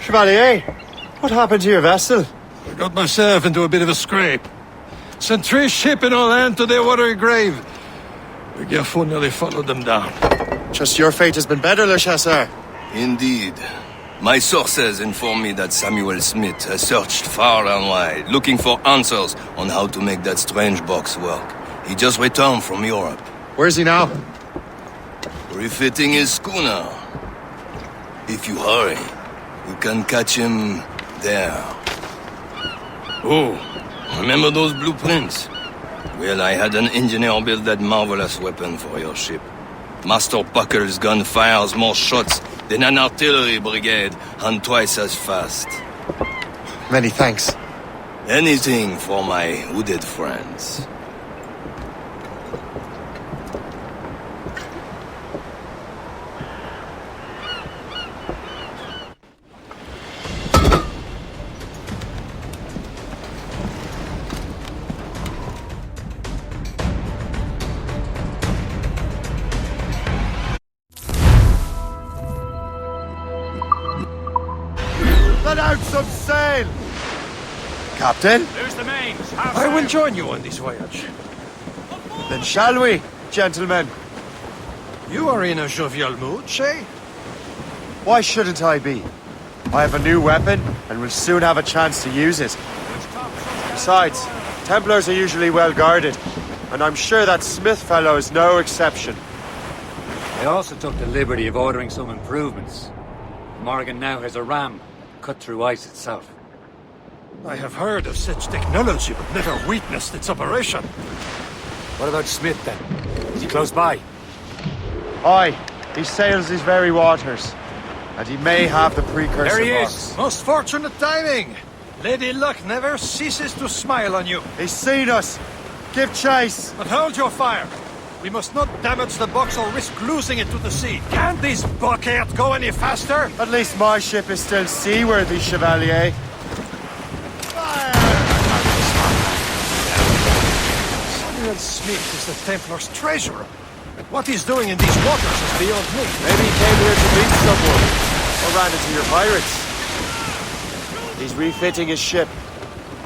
Chevalier, what happened to your vessel? I got myself into a bit of a scrape. Sent 3 ship in all hand to their watery grave. The Gerfaut nearly followed them down. Just your fate has been better, Le Chasseur. Indeed. My sources inform me that Samuel Smith has searched far and wide, looking for answers on how to make that strange box work. He just returned from Europe. Where's he now? Refitting his schooner. If you hurry, you can catch him there. Oh, remember those blueprints? Well, I had an engineer build that marvelous weapon for your ship. Master Buckle's gun fires more shots than an artillery brigade, and twice as fast. Many thanks. Anything for my wounded friends. Let out some sail! Captain? Who's the mains? I will join you on this voyage. Then shall we, gentlemen? You are in a jovial mood, Shay? Why shouldn't I be? I have a new weapon, and will soon have a chance to use it. Besides, Templars are usually well guarded, and I'm sure that Smith fellow is no exception. I also took the liberty of ordering some improvements. Morgan now has a ram, cut through ice itself. I have heard of such technology, but never witnessed its operation. What about Smith, then? Is he close by? Aye, he sails these very waters, and he may have the precursor There he box. is! Most fortunate timing! Lady Luck never ceases to smile on you. He's seen us! Give chase! But hold your fire. We must not damage the box or risk losing it to the sea. Can't this bucket go any faster? At least my ship is still seaworthy, Chevalier. Samuel Smith is the Templar's treasurer. What he's doing in these waters is beyond me. Maybe he came here to meet someone, or ran into your pirates. He's refitting his ship,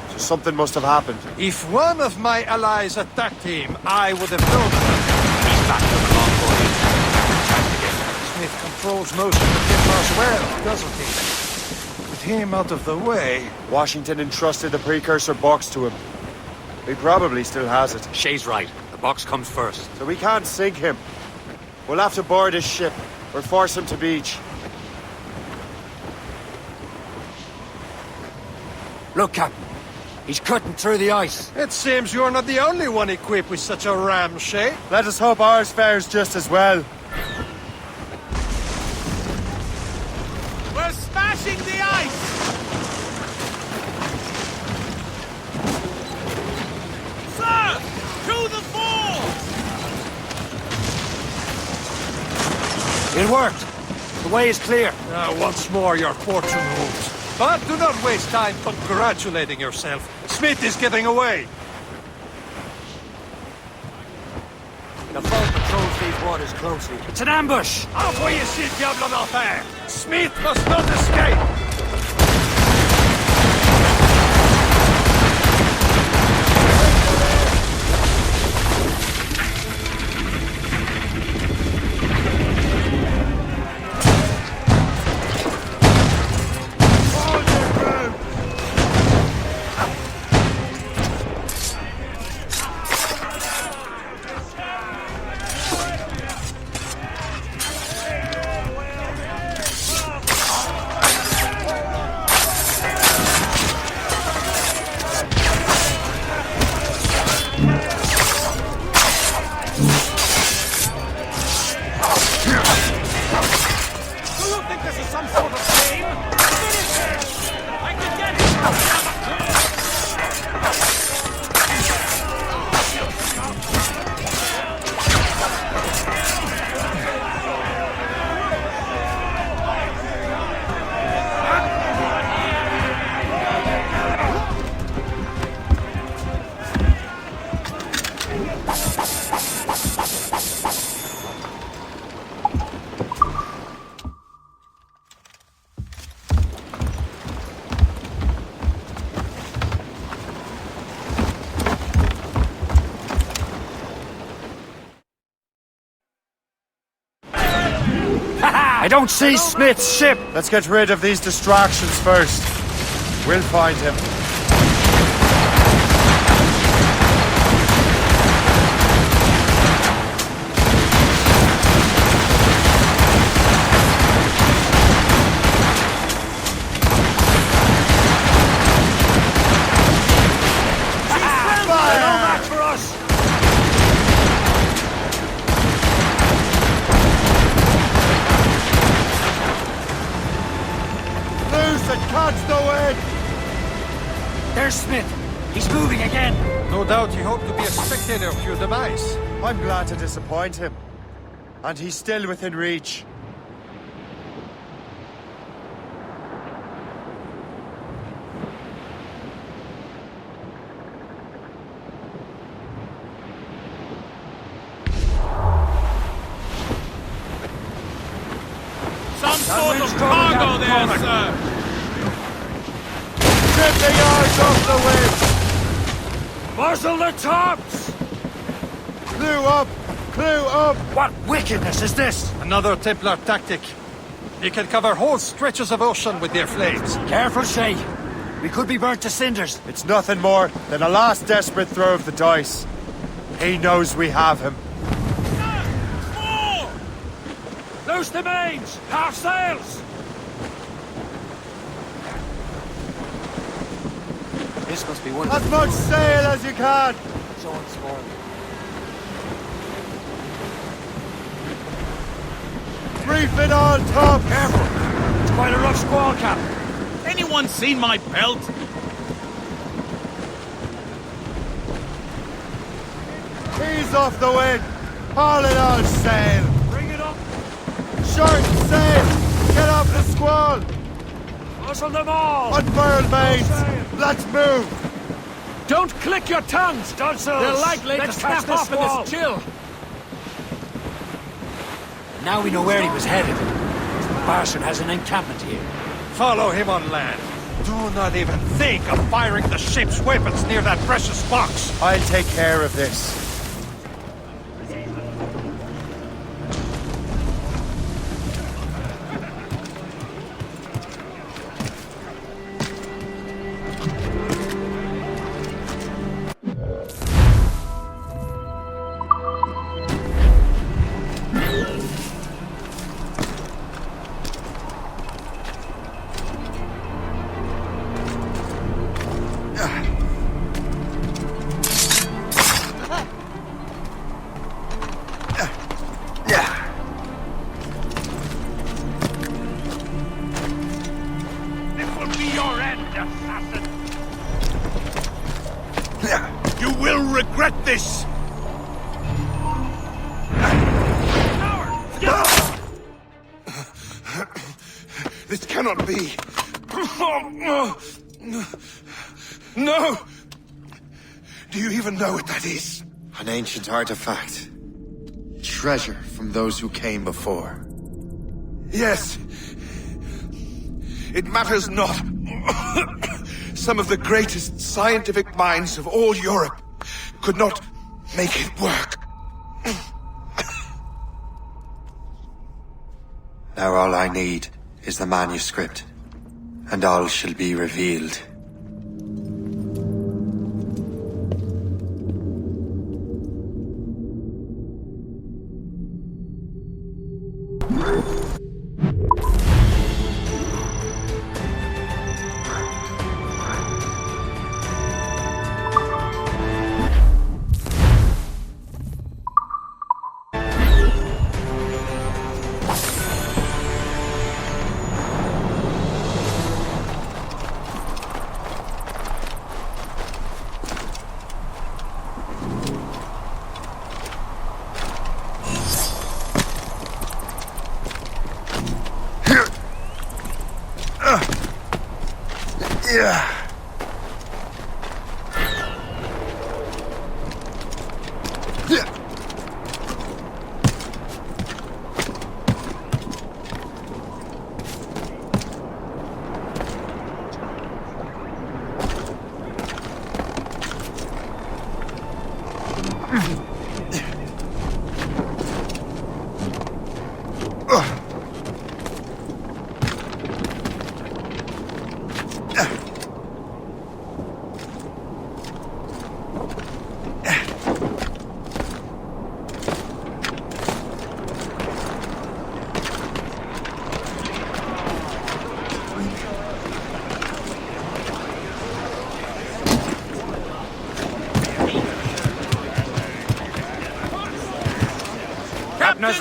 so something must have happened. If one of my allies attacked him, I would have known about it. He's back from the long voyage. Smith controls most of the Templars well, doesn't he? With him out of the way... Washington entrusted the precursor box to him. He probably still has it, Shay's right. The box comes first. so we can't sink him. We'll have to board his ship, or force him to beach. Look, Captain. He's cutting through the ice. It seems you're not the only one equipped with such a ram, Shay. Let us hope ours fares just as well. We're smashing the ice! Sir! To the fore! It worked. The way is clear. Once more your fortune holds. But do not waste time congratulating yourself. Smith is getting away. The foe patrols these waters closely. It's an ambush! Envoyez ici le diable en enfer! Smith must not escape! don't see Smith's ship! Let's get rid of these distractions first. We'll find him. Catch the wind! There's Smith. He's moving again. No doubt he hoped to be a spectator of your demise. I'm glad to disappoint him. And he's still within reach. Some sort of cargo there, sir! Strip the yards off the wind! Muzzle the tops! Clew up! Clew up! What wickedness is this? Another Templar tactic. You can cover whole stretches of ocean with their flames. Careful, Shay. We could be burnt to cinders. It's nothing more than a last desperate throw of the dice. He knows we have him. More! Loose the mains! Half sails! This must be one of As much sail as you can! so unspoiled. Reef it on top! Careful! It's quite a rough squall, Cap. Anyone seen my belt? Ease off the wind! Haul it on sail! Bring it up! Short sail! Get off the squall! Muzzle them all! Unfurl mains! sail. Let's move! Don't click your tongues! Stunsels! They're likely Let's to catch snap off in squall. this chill. Now we know where he was headed. Bastard has an encampment here. Follow him on land. Do not even think of firing the ship's weapons near that precious box. I'll take care of this. This will be your end, assassin! You will regret this! This cannot be. No! Do you even know what that is? An ancient artifact. Treasure from those who came before. Yes. It matters not. Some of the greatest scientific minds of all Europe could not make it work. Now all I need is the manuscript, and all shall be revealed. Yeah.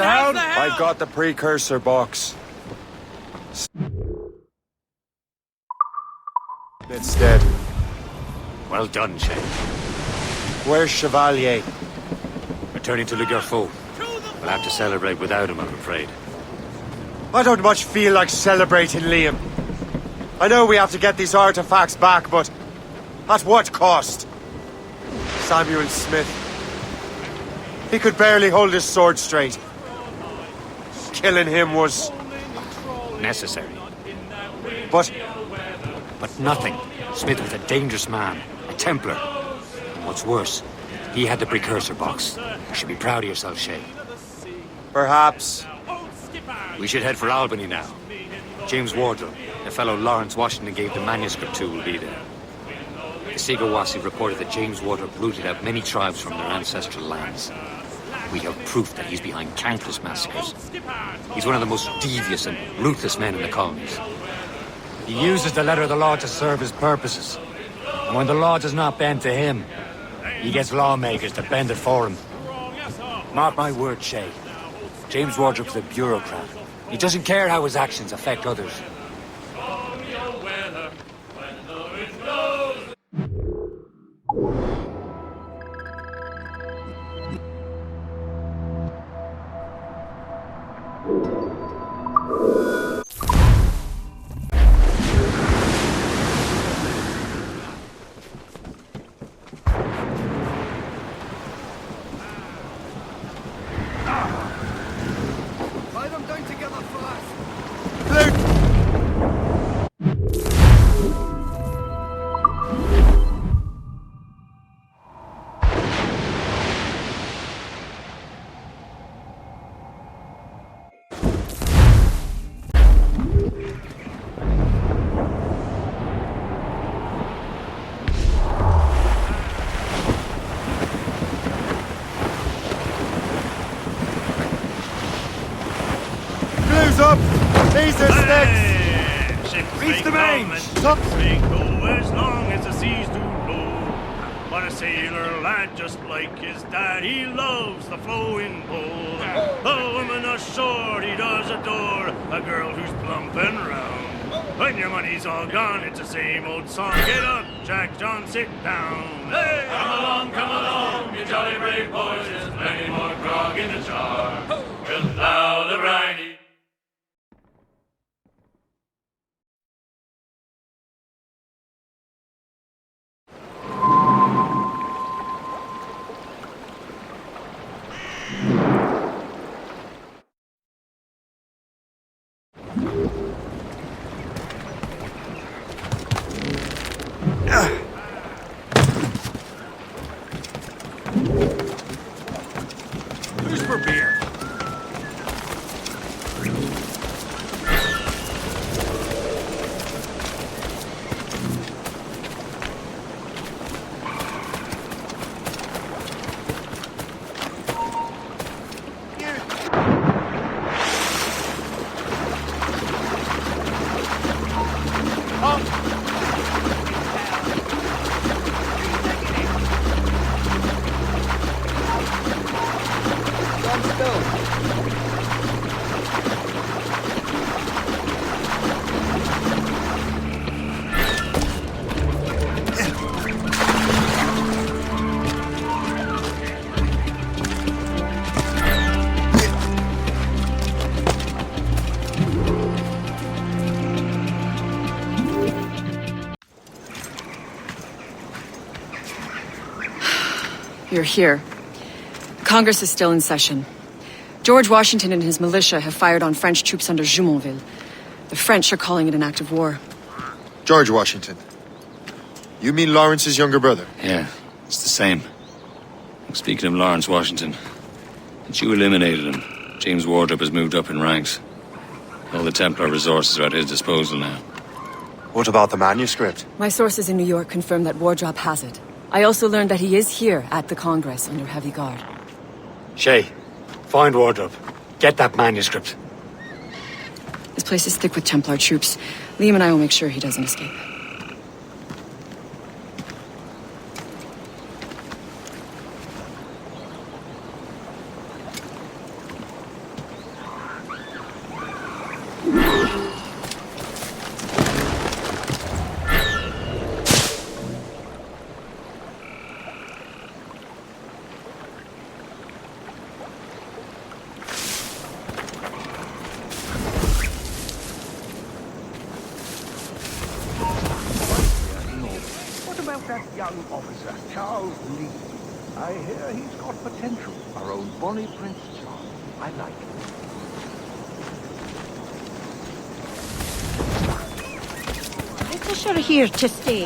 sound? I've got the precursor box. It's dead. Well done, Shay. Where's Chevalier? Returning to Le Garfaux. We'll have to celebrate without him, I'm afraid. I don't much feel like celebrating, Liam. I know we have to get these artifacts back, but at what cost? Samuel Smith. He could barely hold his sword straight. Killing him was... Necessary. But But nothing. Smith was a dangerous man. A Templar. And what's worse, he had the precursor box. You should be proud of yourself, Shay. perhaps... We should head for Albany now. James Wardle, the fellow Lawrence Washington gave the manuscript to, will be there. The Sigawasi reported that James Wardle rooted out many tribes from their ancestral lands. We have proof that he's behind countless massacres. He's one of the most devious and ruthless men in the colonies. He uses the letter of the law to serve his purposes. And when the law does not bend to him, he gets lawmakers to bend it for him. Mark my word, Shay. James Wardrop's a bureaucrat. He doesn't care how his actions affect others. Up! These are sticks! Reach the mange! They go as long as the seas do roll. But a sailor lad just like his dad, he loves the flowing pole. The woman ashore he does adore, a girl who's plump and round. When your money's all gone, it's the same old song. Get up, Jack John, sit down. Hey! Come along, you jolly brave boys. There's plenty more grog in the jar. We'll plow the briny. Who's for beer? You're here. Congress is still in session. George Washington and his militia have fired on French troops under Jumonville. The French are calling it an act of war. George Washington. You mean Lawrence's younger brother? Yeah, it's the same. Speaking of Lawrence Washington, since you eliminated him, James Wardrop has moved up in ranks. All the Templar resources are at his disposal now. What about the manuscript? My sources in New York confirm that Wardrop has it. I also learned that he is here at the Congress under heavy guard. Shay, find Wardrobe. Get that manuscript. This place is thick with Templar troops. Liam and I will make sure he doesn't escape. about that young officer, Charles Lee? I hear he's got potential. Our own Bonnie Prince Charles. I like him. You're here to stay.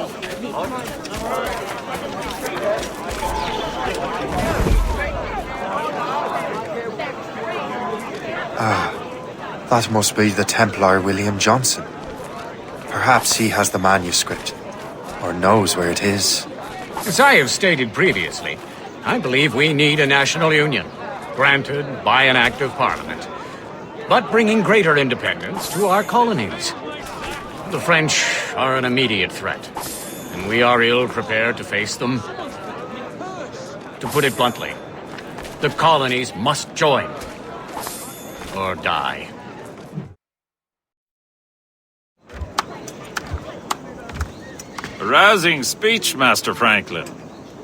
That must be the Templar William Johnson. Perhaps he has the manuscript, or knows where it is. As I have stated previously, I believe we need a national union, granted by an act of parliament, but bringing greater independence to our colonies. The French are an immediate threat, and we are ill prepared to face them. To put it bluntly, the colonies must join, or die. A rousing speech, Master Franklin.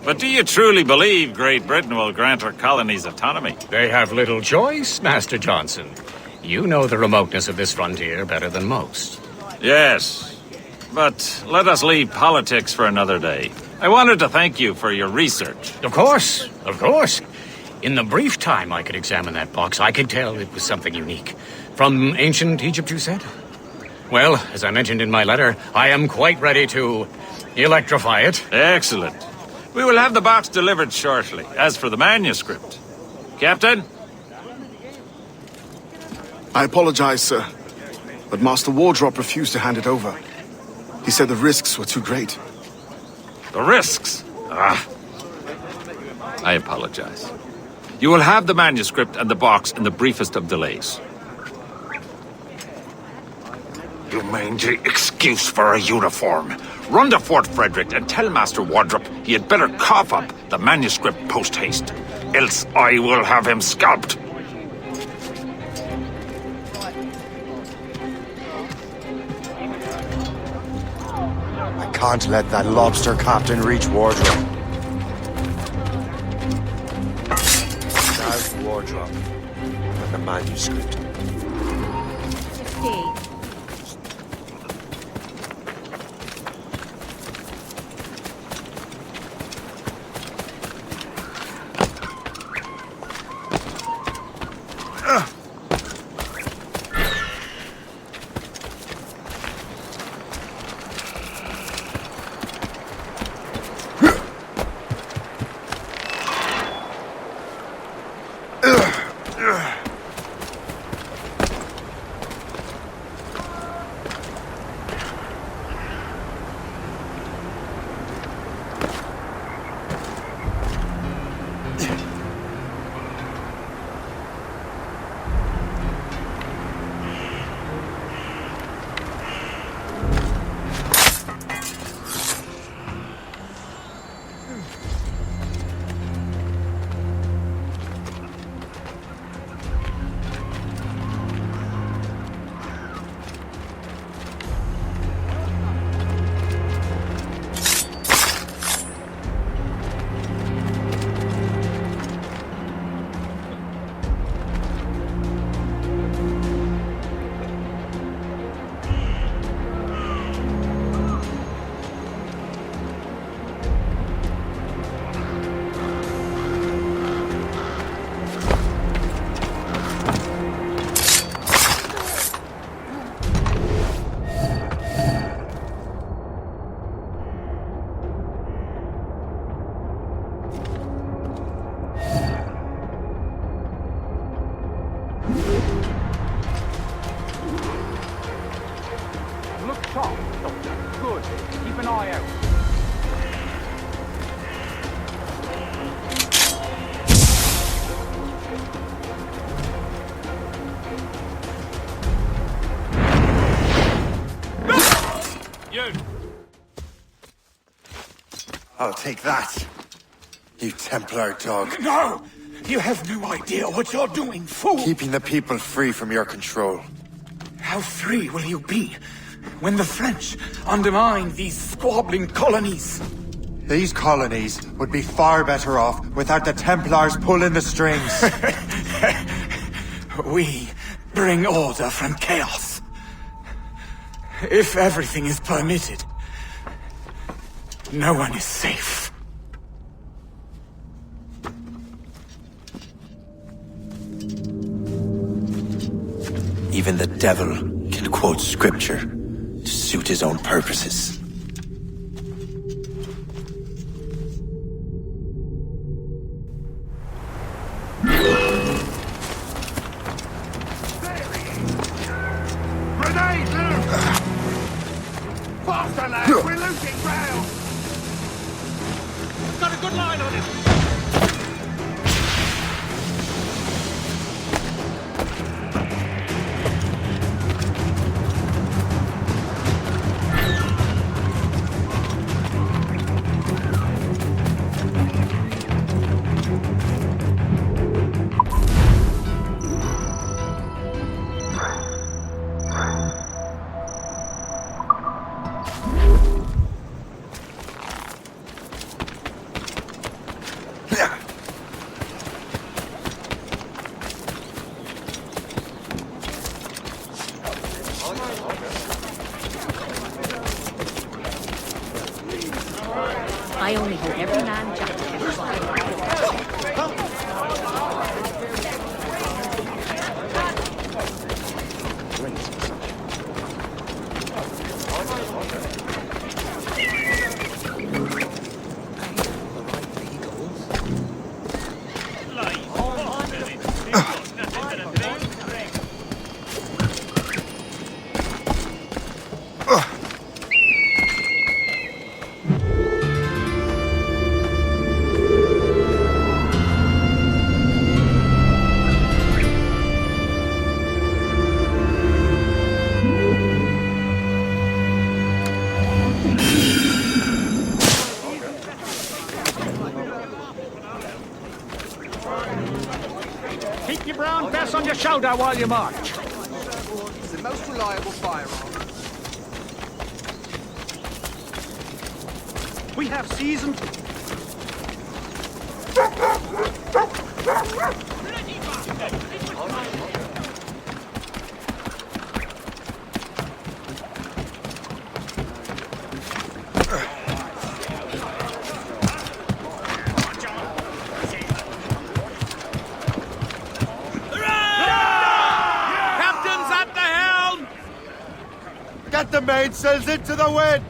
But do you truly believe Great Britain will grant our colonies autonomy? They have little choice, Master Johnson. You know the remoteness of this frontier better than most. Yes, but let us leave politics for another day. I wanted to thank you for your research. Of course, of course. In the brief time I could examine that box, I could tell it was something unique. From ancient Egypt, you said? Well, as I mentioned in my letter, I am quite ready to electrify it. Excellent. We will have the box delivered shortly. As for the manuscript... Captain? I apologize, sir. But Master Wardrop refused to hand it over. He said the risks were too great. The risks? Ah. I apologize. You will have the manuscript and the box in the briefest of delays. You mangy excuse for a uniform. Run to Fort Frederick and tell Master Wardrop he had better cough up the manuscript post-haste. Else I will have him scalped. I can't let that lobster captain reach Wardrop. Now's Wardrop and the manuscript. Stay. Look sharp, Doctor. Good. Keep an eye out. You! I'll take that, you Templar dog. No! You have no idea what you're doing, fool! Keeping the people free from your control. How free will you be when the French undermine these squabbling colonies? These colonies would be far better off without the Templars pulling the strings. We bring order from chaos. If everything is permitted, No one is safe. Even the devil can quote scripture to suit his own purposes. Grenade, Luke! Faster, lads! We're losing ground! Got a good line on him. I only hope every man Jack can find. Keep your brown vest on your shoulder while you march. It's the most reliable firearm. We have seasoned... Get the mainsails into the wind!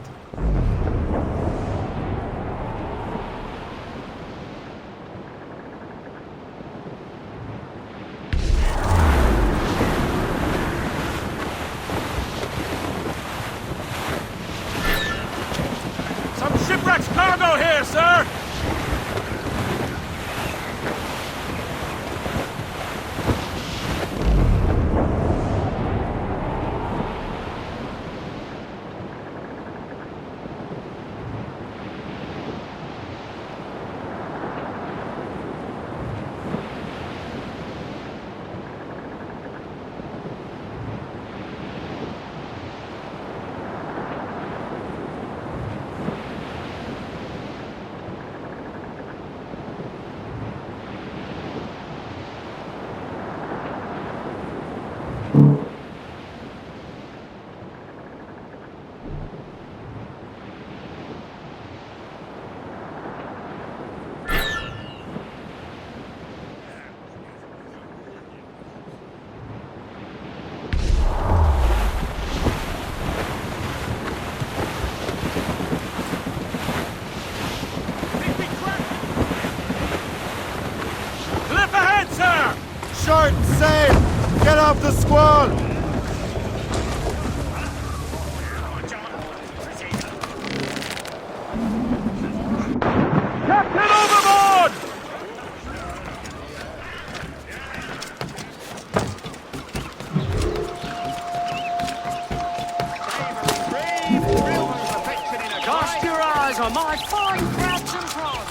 Some shipwreck's cargo here, sir! Short and safe! Get off the squall! Captain overboard! Cast your eyes on my fine crabs and prawns!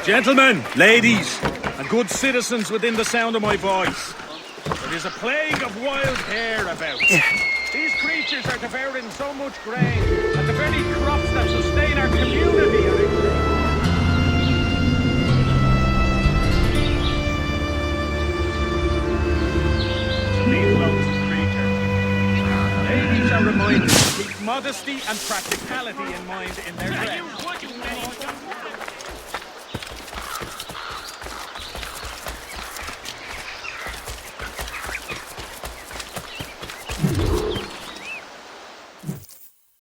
Gentlemen, ladies, and good citizens within the sound of my voice, there is a plague of wild hare about. These creatures are devouring so much grain that the very crops that sustain our community are in these lonesome creatures. Ladies are reminded to keep modesty and practicality in mind in their dress.